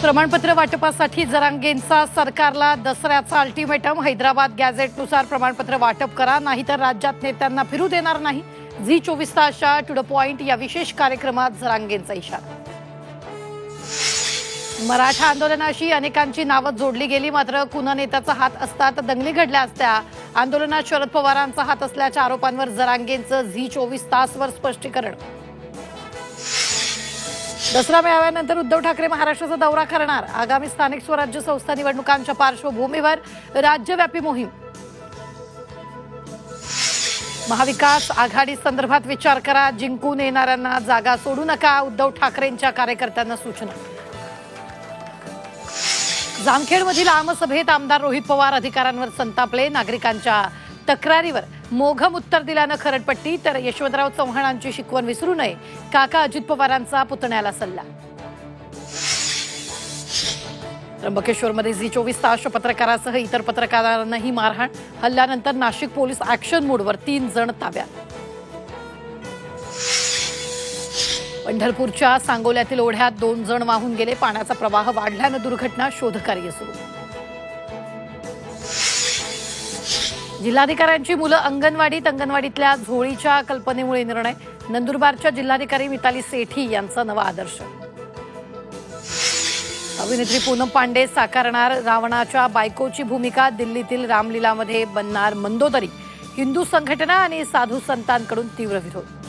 प्रमाणपत्र वाटपासाठी जरांगेंचा सरकारला दसऱ्याचा अल्टिमेटम। हैदराबाद गॅझेटनुसार प्रमाणपत्र वाटप करा, नाहीतर राज्यात नेत्यांना फिरू देणार नाही। झी 24 तासच्या टू द पॉइंट या विशेष कार्यक्रमात जरांगेंचा इशारा। मराठा आंदोलनाशी अनेकांची नावं जोडली गेली, मात्र कुणा नेत्याचा हात असता तर दंगली घडल्या असत्या। आंदोलनात शरद पवारांचा हात असल्याच्या आरोपांवर जरांगेंचं झी 24 तासवर स्पष्टीकरण। दसरा मेळाव्यानंतर उद्धव ठाकरे महाराष्ट्राचा दौरा करणार। आगामी स्थानिक स्वराज्य संस्था निवडणुकांच्या पार्श्वभूमीवर राज्यव्यापी मोहीम। महाविकास आघाडी संदर्भात विचार करा, जिंकून येणाऱ्यांना जागा सोडू नका, उद्धव ठाकरेंच्या कार्यकर्त्यांना सूचना। जामखेडमधील आमसभेत आमदार रोहित पवार अधिकाऱ्यांवर संतापले। नागरिकांच्या तक्रारीवर मोघम उत्तर दिल्यानं खरडपट्टी, तर यशवंतराव चव्हाणांची शिकवण विसरू नये, काका अजित पवारांचा पुतण्याला सल्ला। त्र्यंबकेश्वरमध्ये झी 24 तासच्या पत्रकारासह इतर पत्रकारांनाही मारहाण। हल्ल्यानंतर नाशिक पोलीस ॲक्शन मोडवर, 3 जण ताब्यात। पंढरपूरच्या सांगोल्यातील ओढ्यात 2 जण वाहून गेले। पाण्याचा प्रवाह वाढल्यानं दुर्घटना, शोधकार्य सुरू। जिल्हाधिकाऱ्यांची मुलं अंगणवाडीतल्या झोळीच्या कल्पनेमुळे निर्णय। नंदुरबारच्या जिल्हाधिकारी मिताली सेठी यांचा नवा आदर्श। अभिनेत्री पूनम पांडे साकारणार रावणाच्या बायकोची भूमिका। दिल्लीतील रामलीलामध्ये बनणार मंदोदरी। हिंदू संघटना आणि साधू संतांकडून तीव्र विरोध।